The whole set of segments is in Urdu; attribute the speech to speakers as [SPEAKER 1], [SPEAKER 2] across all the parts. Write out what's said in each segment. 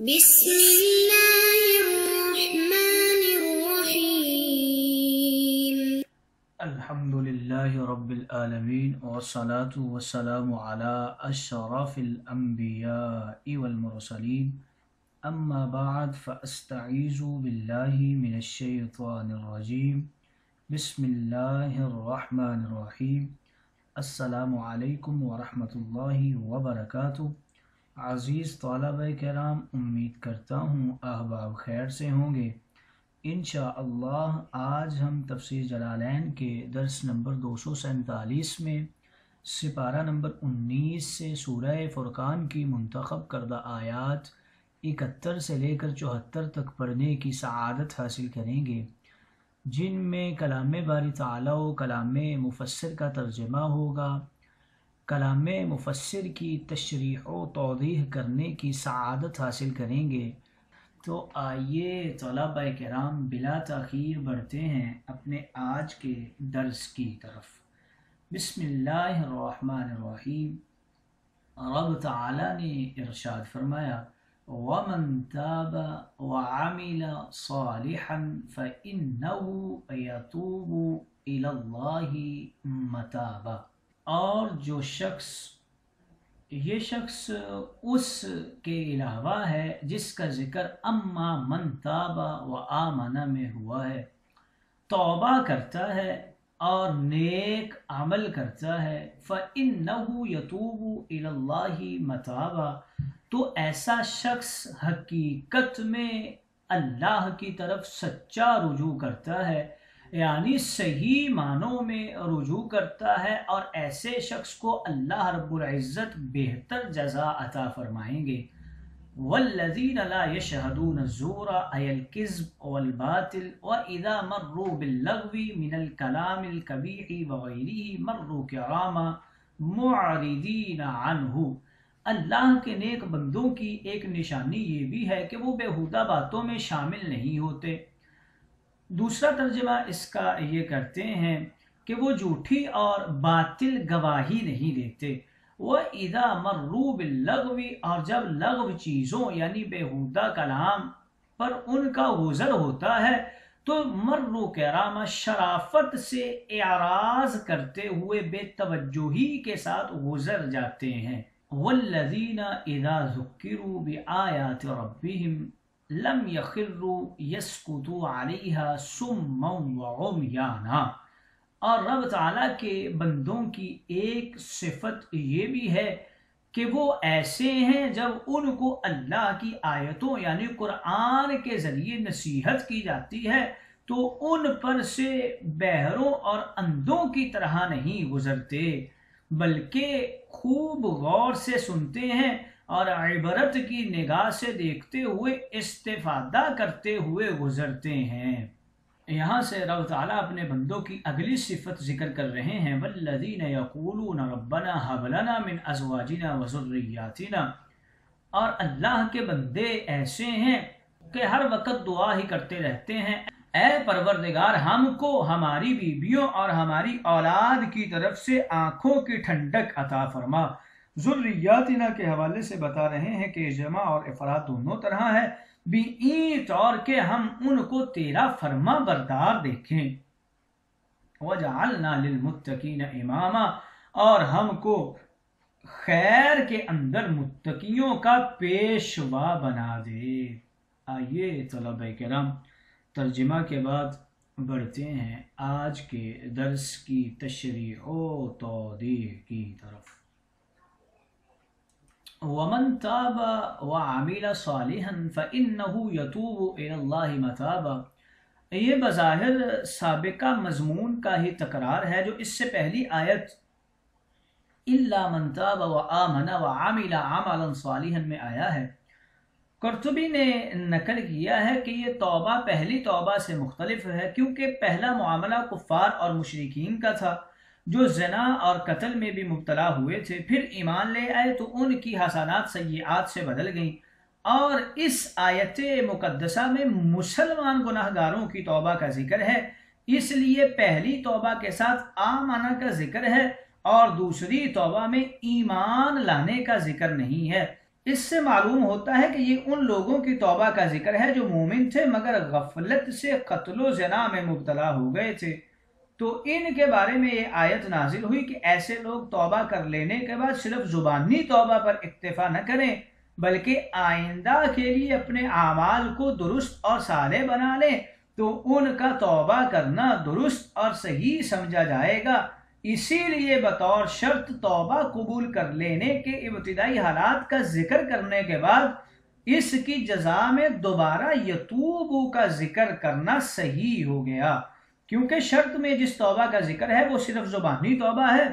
[SPEAKER 1] بسم اللہ الرحمن الرحیم
[SPEAKER 2] الحمدللہ رب العالمین والصلاة والسلام علی اشرف الانبیاء والمرسلین اما بعد فاستعیذ باللہ من الشیطان الرجیم بسم اللہ الرحمن الرحیم السلام علیکم ورحمۃ اللہ وبرکاتہ۔ عزیز طلبہ کرام، امید کرتا ہوں احباب خیر سے ہوں گے۔ انشاءاللہ آج ہم تفسیر جلالین کے درس نمبر 247 میں سپارہ نمبر 19 سے سورہ فرقان کی منتخب کردہ آیات 71 سے لے کر 74 تک پڑھنے کی سعادت حاصل کریں گے، جن میں کلام باری تعالیٰ و کلام مفسر کا ترجمہ ہوگا۔ کلام مفسر کی تشریح و توضیح کرنے کی سعادت حاصل کریں گے۔ تو آئیے طلبہ کرام بلا تاخیر بڑھتے ہیں اپنے آج کے درس کی طرف۔ بسم اللہ الرحمن الرحیم۔ رب تعالیٰ نے ارشاد فرمایا وَمَن تَابَ وَعَمِلَ صَالِحًا فَإِنَّهُ يَتُوبُ إِلَى اللَّهِ مَتَابًا، اور جو شخص اس کے علاوہ ہے جس کا ذکر اما من تاب و آمن میں ہوا ہے، توبہ کرتا ہے اور نیک عمل کرتا ہے، فَإِنَّهُ يَتُوبُ إِلَى اللَّهِ مَتَابًا، تو ایسا شخص حقیقت میں اللہ کی طرف سچا رجوع کرتا ہے، یعنی صحیح معنوں میں رجوع کرتا ہے، اور ایسے شخص کو اللہ رب العزت بہتر جزا عطا فرمائیں گے۔ وَالَّذِينَ لَا يَشْهَدُونَ الزُّورَ أَيَ الْكِذْبَ وَالْبَاطِلَ وَإِذَا مَرُّوا بِاللَّغْوِ مِنَ الْكَلَامِ الْقَبِيحِ وَغَيْرِهِ مَرُّوا كِرَامًا مُعْرِضِينَ عَنْهُ۔ اللہ کے نیک بندوں کی ایک نشانی یہ بھی ہے کہ وہ بیہودہ باتوں میں شامل نہیں ہوتے۔ دوسرا ترجمہ اس کا یہ کرتے ہیں کہ وہ جھوٹی اور باطل گواہی نہیں دیتے۔ وَإِذَا مَرُّوا بِاللَّغْوِ، اور جب لغو چیزوں یعنی بیہودہ کلام پر ان کا گزر ہوتا ہے تو مروا کرامہ، شرافت سے اعراض کرتے ہوئے بے توجہی کے ساتھ گزر جاتے ہیں۔ وَالَّذِينَ إِذَا ذُكِّرُوا بِآيَاتِ رَبِّهِمْ لم يخروا يسقطوا علیہا صما وعمیانا، اور رب تعالیٰ کے بندوں کی ایک صفت یہ بھی ہے کہ وہ ایسے ہیں جب ان کو اللہ کی آیتوں یعنی قرآن کے ذریعے نصیحت کی جاتی ہے تو ان پر سے بہروں اور اندھوں کی طرح نہیں گزرتے، بلکہ خوب غور سے سنتے ہیں اور عبرت کی نگاہ سے دیکھتے ہوئے استفادہ کرتے ہوئے گزرتے ہیں۔ یہاں سے رب تعالیٰ اپنے بندوں کی اگلی صفت ذکر کر رہے ہیں، وَالَّذِينَ يَقُولُونَ رَبَّنَا هَبْ لَنَا مِنْ أَزْوَاجِنَا وَذُرِّيَّاتِنَا، اور اللہ کے بندے ایسے ہیں کہ ہر وقت دعا ہی کرتے رہتے ہیں، اے پروردگار ہم کو ہماری بیویوں اور ہماری اولاد کی طرف سے آنکھوں کی ٹھنڈک عطا فرما۔ ذریاتنا کے حوالے سے بتا رہے ہیں کہ جمع اور افراد دونوں طرح ہے، بھی این طور کہ ہم ان کو تیرا فرما بردار دیکھیں۔ وَجَعَلْنَا لِلْمُتَّقِينَ إِمَامًا، اور ہم کو خیر کے اندر متقیوں کا پیشوا بنا دے۔ آئیے طلبہ کرام ترجمہ کے بعد بڑھتے ہیں آج کے درس کی تشریح و توضیح کی طرف۔ وَمَن تَابَ وَعَمِلَ صَالِحًا فَإِنَّهُ يَتُوبُ إِلَى اللَّهِ مَتَابًا، یہ بظاہر سابقہ مضمون کا ہی تکرار ہے جو اس سے پہلی آیت إِلَّا مَن تَابَ وَآمَنَ وَعَمِلَ عَمَلًا صَالِحًا میں آیا ہے۔ قرطبی نے نقل کیا ہے کہ یہ توبہ پہلی توبہ سے مختلف ہے، کیونکہ پہلا معاملہ کفار اور مشرکین کا تھا جو زنا اور قتل میں بھی مبتلا ہوئے تھے، پھر ایمان لے آئے تو ان کی حسنات سیئات سے بدل گئیں، اور اس آیت مقدسہ میں مسلمان گناہ گاروں کی توبہ کا ذکر ہے، اس لیے پہلی توبہ کے ساتھ آمنہ کا ذکر ہے اور دوسری توبہ میں ایمان لانے کا ذکر نہیں ہے۔ اس سے معلوم ہوتا ہے کہ یہ ان لوگوں کی توبہ کا ذکر ہے جو مومن تھے مگر غفلت سے قتل و زنا میں مبتلا ہو گئے تھے۔ تو ان کے بارے میں یہ آیت نازل ہوئی کہ ایسے لوگ توبہ کر لینے کے بعد صرف زبانی توبہ پر اکتفا نہ کریں بلکہ آئندہ کے لیے اپنے اعمال کو درست اور صالح بنا لیں تو ان کا توبہ کرنا درست اور صحیح سمجھا جائے گا۔ اسی لیے بطور شرط توبہ قبول کر لینے کے ابتدائی حالات کا ذکر کرنے کے بعد اس کی جزا میں دوبارہ یتوبو کا ذکر کرنا صحیح ہو گیا، کیونکہ شرط میں جس توبہ کا ذکر ہے وہ صرف زبانی توبہ ہے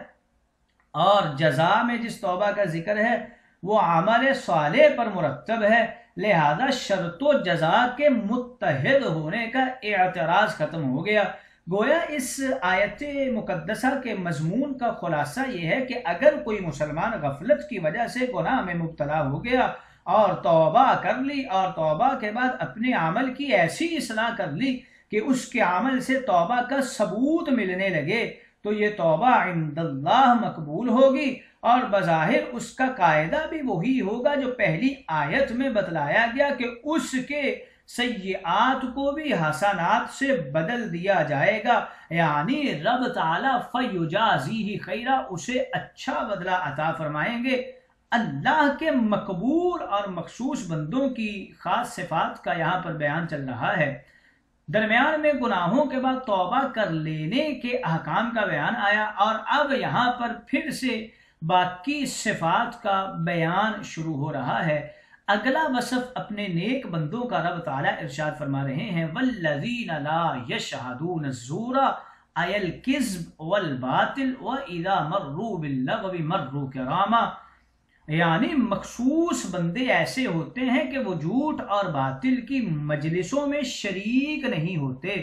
[SPEAKER 2] اور جزا میں جس توبہ کا ذکر ہے وہ عمل صالح پر مرتب ہے، لہذا شرط و جزا کے متحد ہونے کا اعتراض ختم ہو گیا۔ گویا اس آیت مقدسہ کے مضمون کا خلاصہ یہ ہے کہ اگر کوئی مسلمان غفلت کی وجہ سے گناہ میں مبتلا ہو گیا اور توبہ کر لی اور توبہ کے بعد اپنے عمل کی ایسی اصلاح کر لی کہ اس کے عمل سے توبہ کا ثبوت ملنے لگے تو یہ توبہ عند اللہ مقبول ہوگی، اور بظاہر اس کا قاعدہ بھی وہی ہوگا جو پہلی آیت میں بتلایا گیا کہ اس کے سیئات کو بھی حسنات سے بدل دیا جائے گا، یعنی رب تعالی فیجازیہ خیرا، اسے اچھا بدلہ عطا فرمائیں گے۔ اللہ کے مقبول اور مخصوص بندوں کی خاص صفات کا یہاں پر بیان چل رہا ہے۔ درمیان میں گناہوں کے بعد توبہ کر لینے کے احکام کا بیان آیا اور اب یہاں پر پھر سے باقی صفات کا بیان شروع ہو رہا ہے۔ اگلا وصف اپنے نیک بندوں کا رب تعالیٰ ارشاد فرما رہے ہیں والذین لا یشہدون الزور ای الکذب والباطل واذا مروا باللغو مروا کراما، یعنی مخصوص بندے ایسے ہوتے ہیں کہ وہ جھوٹ اور باطل کی مجلسوں میں شریک نہیں ہوتے۔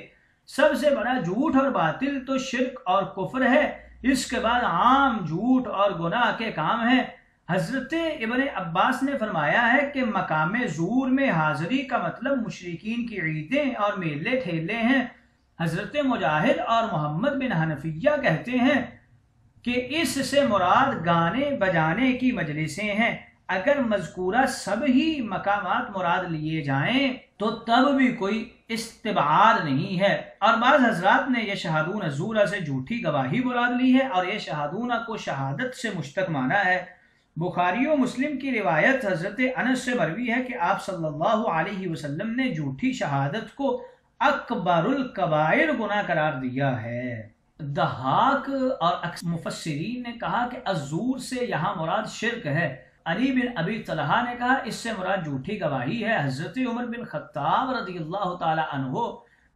[SPEAKER 2] سب سے بڑا جھوٹ اور باطل تو شرک اور کفر ہے، اس کے بعد عام جھوٹ اور گناہ کے کام ہیں۔ حضرت ابن عباس نے فرمایا ہے کہ مقام زور میں حاضری کا مطلب مشرکین کی عیدیں اور میلے ٹھیلے ہیں۔ حضرت مجاہد اور محمد بن حنفیہ کہتے ہیں کہ اس سے مراد گانے بجانے کی مجلسیں ہیں۔ اگر مذکورہ سب ہی مقامات مراد لیے جائیں تو تب بھی کوئی استبعاد نہیں ہے، اور بعض حضرات نے یہ شہادون الزور سے جھوٹی گواہی مراد لی ہے اور یہ شہادون کو شہادت سے مشتق مانا ہے۔ بخاری و مسلم کی روایت حضرت انس سے مروی ہے کہ آپ صلی اللہ علیہ وسلم نے جھوٹی شہادت کو اکبر الکبائر گناہ قرار دیا ہے۔ ضحاک اور مفسرین نے کہا کہ الزور سے یہاں مراد شرک ہے۔ علی بن ابی طلحہ نے کہا اس سے مراد جھوٹی گواہی ہے۔ حضرت عمر بن خطاب رضی اللہ تعالی عنہ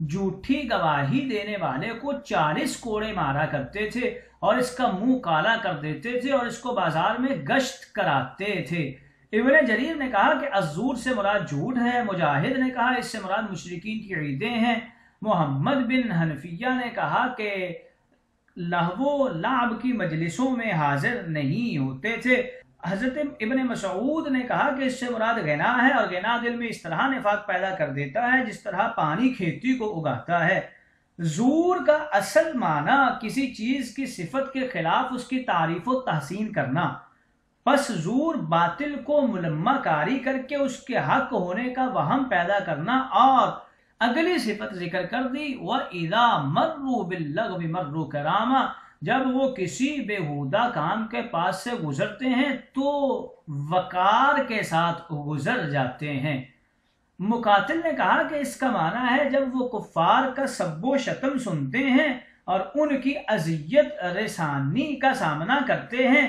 [SPEAKER 2] جھوٹی گواہی دینے والے کو 40 کوڑے مارا کرتے تھے اور اس کا منہ کالا کر دیتے تھے اور اس کو بازار میں گشت کراتے تھے۔ ابن جریر نے کہا کہ الزور سے مراد جھوٹ ہے۔ مجاہد نے کہا اس سے مراد مشرکین کی عیدیں ہیں۔ محمد بن حنفیہ نے کہا کہ لہو و لعب کی مجلسوں میں حاضر نہیں ہوتے تھے۔ حضرت ابن مسعود نے کہا کہ اس سے مراد غنا ہے، اور غنا دل میں اس طرح نفاق پیدا کر دیتا ہے جس طرح پانی کھیتی کو اگاتا ہے۔ زور کا اصل معنی کسی چیز کی صفت کے خلاف اس کی تعریف و تحسین کرنا، پس زور باطل کو ملمہ کاری کر کے اس کے حق ہونے کا وہم پیدا کرنا، اور اگلی صفت ذکر کر دی وَإِذَا مَرُّوا بِاللَّغْوِ مَرُّوا كَرَامًا، جب وہ کسی بیہودہ کام کے پاس سے گزرتے ہیں تو وقار کے ساتھ گزر جاتے ہیں۔ مقاتل نے کہا کہ اس کا معنی ہے جب وہ کفار کا سب و شتم سنتے ہیں اور ان کی اذیت رسانی کا سامنا کرتے ہیں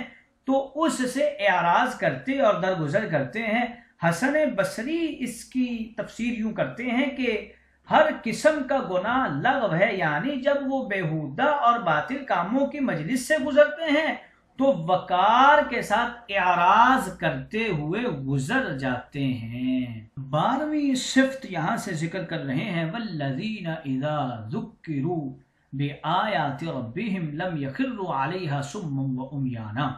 [SPEAKER 2] تو اس سے اعراض کرتے اور درگزر کرتے ہیں۔ حسن بصری اس کی تفسیر یوں کرتے ہیں کہ ہر قسم کا گناہ لغو ہے، یعنی جب وہ بیہودہ اور باطل کاموں کی مجلس سے گزرتے ہیں تو وقار کے ساتھ اعراض کرتے ہوئے گزر جاتے ہیں۔ 12ویں صفت یہاں سے ذکر کر رہے ہیں والذین اذا ذکروا بآیات ربہم لم یخروا علیہا صما وعمیانا۔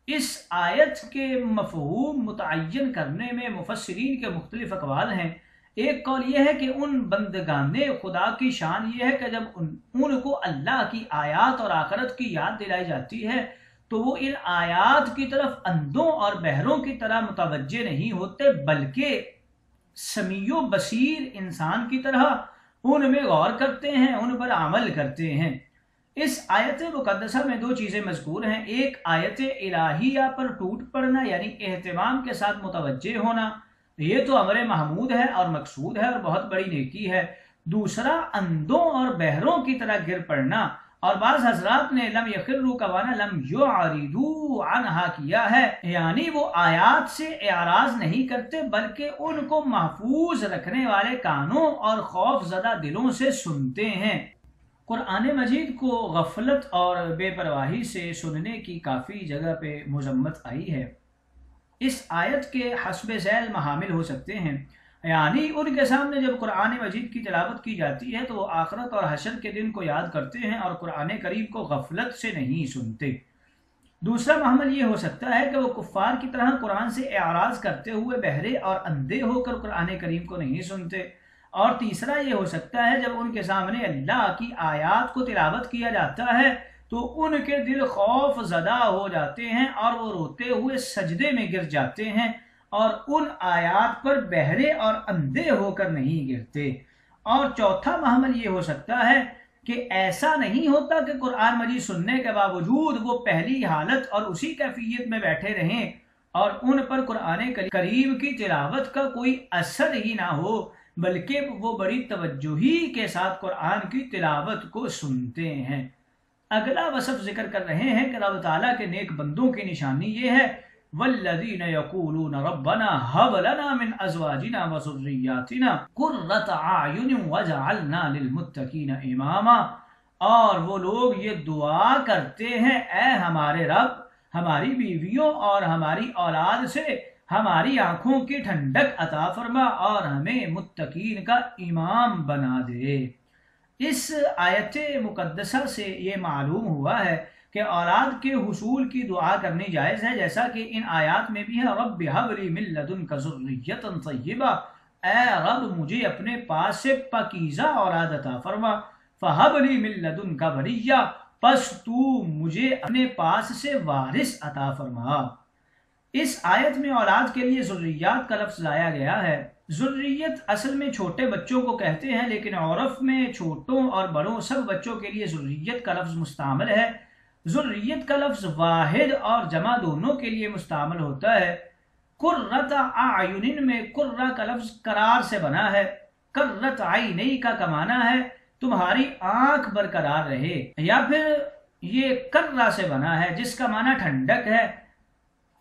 [SPEAKER 2] اس آیت کے مفہوم متعین کرنے میں مفسرین کے مختلف اقوال ہیں۔ ایک قول یہ ہے کہ ان بندگان خدا کی شان یہ ہے کہ جب ان کو اللہ کی آیات اور آخرت کی یاد دلائی جاتی ہے تو وہ ان آیات کی طرف اندھوں اور بہروں کی طرح متوجہ نہیں ہوتے، بلکہ سمیع و بصیر انسان کی طرح ان میں غور کرتے ہیں، ان پر عمل کرتے ہیں۔ اس آیت مقدسہ میں دو چیزیں مذکور ہیں، ایک آیت الہیہ پر ٹوٹ پڑنا یعنی اہتمام کے ساتھ متوجہ ہونا، یہ تو امر محمود ہے اور مقصود ہے اور بہت بڑی نیکی ہے۔ دوسرا اندھوں اور بہروں کی طرح گر پڑنا، اور بعض حضرات نے لم یخروا کا معنی لم یعرضوا عنہا کیا ہے، یعنی وہ آیات سے اعراض نہیں کرتے بلکہ ان کو محفوظ رکھنے والے کانوں اور خوف زدہ دلوں سے سنتے ہیں۔ قرآن مجید کو غفلت اور بے پرواہی سے سننے کی کافی جگہ پہ مذمت آئی ہے۔ اس آیت کے حسب ذیل محامل ہو سکتے ہیں، یعنی ان کے سامنے جب قرآن مجید کی تلاوت کی جاتی ہے تو وہ آخرت اور حشر کے دن کو یاد کرتے ہیں اور قرآن کریم کو غفلت سے نہیں سنتے۔ دوسرا محمل یہ ہو سکتا ہے کہ وہ کفار کی طرح قرآن سے اعراض کرتے ہوئے بہرے اور اندھے ہو کر قرآن کریم کو نہیں سنتے، اور تیسرا یہ ہو سکتا ہے جب ان کے سامنے اللہ کی آیات کو تلاوت کیا جاتا ہے تو ان کے دل خوف زدہ ہو جاتے ہیں اور وہ روتے ہوئے سجدے میں گر جاتے ہیں اور ان آیات پر بہرے اور اندھے ہو کر نہیں گرتے۔ اور چوتھا محمل یہ ہو سکتا ہے کہ ایسا نہیں ہوتا کہ قرآن مجید سننے کے باوجود وہ پہلی حالت اور اسی کیفیت میں بیٹھے رہیں اور ان پر قرآن کریم کی تلاوت کا کوئی اثر ہی نہ ہو، بلکہ وہ بڑی توجہی کے ساتھ قرآن کی تلاوت کو سنتے ہیں۔ اگلا وصف ذکر کر رہے ہیں کہ اللہ تعالیٰ کے نیک بندوں کی نشانی یہ ہے والذین یقولون ربنا هب لنا من ازواجنا وذریاتنا قرۃ اعین واجعلنا للمتقین اماما، اور وہ لوگ یہ دعا کرتے ہیں اے ہمارے رب ہماری بیویوں اور ہماری اولاد سے ہماری آنکھوں کی ٹھنڈک عطا فرما اور ہمیں متقین کا امام بنا دے۔ اس آیت مقدسہ سے یہ معلوم ہوا ہے کہ اولاد کے حصول کی دعا کرنی جائز ہے، جیسا کہ ان آیات میں بھی ہے رب ھب لی من لدنک ذریۃ طیبہ، اے رب مجھے اپنے پاس سے پاکیزہ اولاد عطا فرما، فھب لی من لدنک ولیہ، پس تو مجھے اپنے پاس سے وارث عطا فرما۔ اس آیت میں اولاد کے لیے ذریات کا لفظ لایا گیا ہے۔ ذریت اصل میں چھوٹے بچوں کو کہتے ہیں، لیکن عرف میں چھوٹوں اور بڑوں سب بچوں کے لیے ذریت کا لفظ مستعمل ہے۔ ذریت کا لفظ واحد اور جمع دونوں کے لیے مستعمل ہوتا ہے۔ قرۃ اعین میں قرہ کا لفظ قرار سے بنا ہے، قرۃ عینی کا معنی ہے تمہاری آنکھ برقرار رہے، یا پھر یہ قرہ سے بنا ہے جس کا معنی ٹھنڈک ہے،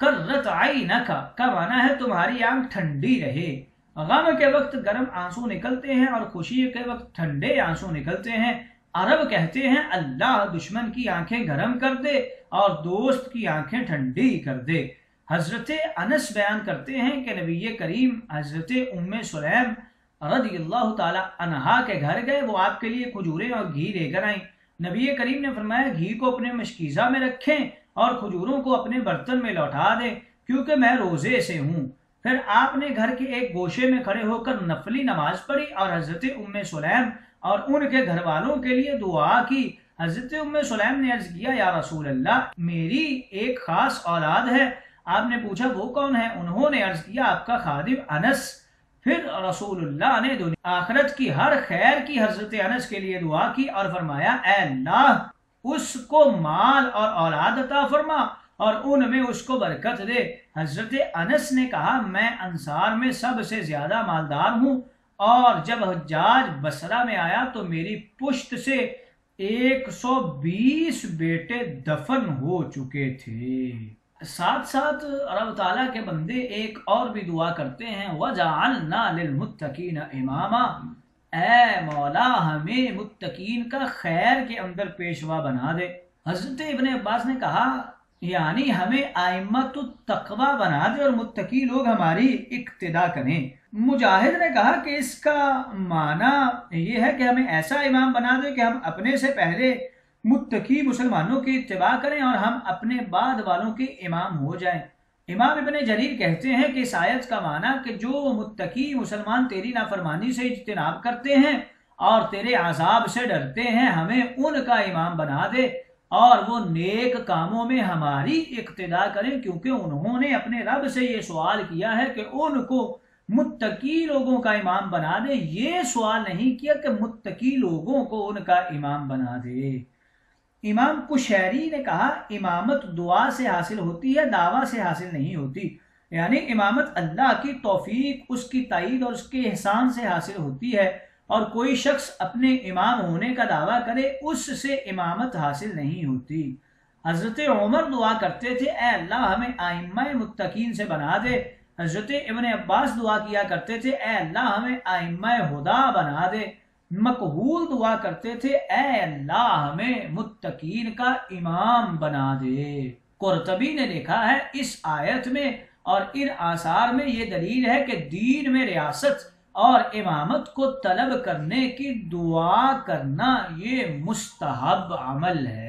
[SPEAKER 2] قرۃ عینک کا معنی ہے تمہاری آنکھ ٹھنڈی رہے۔ غم کے وقت گرم آنسو نکلتے ہیں اور خوشی کے وقت ٹھنڈے آنسو نکلتے ہیں۔ عرب کہتے ہیں اللہ دشمن کی آنکھیں گرم کر دے اور دوست کی آنکھیں ٹھنڈی کر دے۔ حضرت انس بیان کرتے ہیں کہ نبی کریم حضرت ام سلیم رضی اللہ تعالی عنہا کے گھر گئے، وہ آپ کے لیے کھجوریں اور گھی لے کر آئیں۔ نبی کریم نے فرمایا گھی کو اپنے مشکیزہ میں رکھیں اور کھجوروں کو اپنے برتن میں لوٹا دیں کیونکہ میں روزے سے ہوں۔ پھر آپ نے گھر کے ایک گوشے میں کھڑے ہو کر نفلی نماز پڑھی اور حضرت ام سلیم اور ان کے گھر والوں کے لیے دعا کی۔ حضرت ام سلیم نے عرض کیا یا رسول اللہ میری ایک خاص اولاد ہے۔ آپ نے پوچھا وہ کون ہے؟ انہوں نے عرض کیا آپ کا خادم انس۔ پھر رسول اللہ نے دنیا آخرت کی ہر خیر کی حضرت انس کے لیے دعا کی اور فرمایا اے اللہ اس کو مال اور اولاد عطا فرما اور ان میں اس کو برکت دے۔ حضرت انس نے کہا میں انصار میں سب سے زیادہ مالدار ہوں، اور جب حجاج بصرہ میں آیا تو میری پشت سے 120 بیٹے دفن ہو چکے تھے۔ ساتھ ساتھ رب تعالیٰ کے بندے ایک اور بھی دعا کرتے ہیں وَجَعَلْنَا لِلْمُتَّقِينَ إِمَامًا، اے مولا ہمیں متقین کا خیر کے اندر پیشوا بنا دے۔ حضرت ابن عباس نے کہا یعنی ہمیں ائمۃ التقویٰ بنا دے اور متقی لوگ ہماری اقتدا کریں۔ مجاہد نے کہا کہ اس کا معنی یہ ہے کہ ہمیں ایسا امام بنا دے کہ ہم اپنے سے پہلے متقی مسلمانوں کی اتباع کریں اور ہم اپنے بعد والوں کے امام ہو جائیں۔ امام ابن جریر کہتے ہیں کہ اس آیت کا معنی کہ جو متقی مسلمان تیری نافرمانی سے اجتناب کرتے ہیں اور تیرے عذاب سے ڈرتے ہیں ہمیں ان کا امام بنا دے۔ اور وہ نیک کاموں میں ہماری اقتدا کریں، کیونکہ انہوں نے اپنے رب سے یہ سوال کیا ہے کہ ان کو متقی لوگوں کا امام بنا دے، یہ سوال نہیں کیا کہ متقی لوگوں کو ان کا امام بنا دے۔ امام کشیری نے کہا امامت دعا سے حاصل ہوتی ہے، دعویٰ سے حاصل نہیں ہوتی، یعنی امامت اللہ کی توفیق، اس کی تائید اور اس کے احسان سے حاصل ہوتی ہے، اور کوئی شخص اپنے امام ہونے کا دعویٰ کرے اس سے امامت حاصل نہیں ہوتی۔ حضرت عمر دعا کرتے تھے اے اللہ ہمیں ائمہ متقین سے بنا دے، حضرت ابن عباس دعا کیا کرتے تھے اے اللہ ہمیں ائمہ ہدا بنا دے، مقبول دعا کرتے تھے اے اللہ ہمیں متقین کا امام بنا دے۔ قرطبی نے لکھا ہے اس آیت میں اور ان آثار میں یہ دلیل ہے کہ دین میں ریاست اور امامت کو طلب کرنے کی دعا کرنا یہ مستحب عمل ہے۔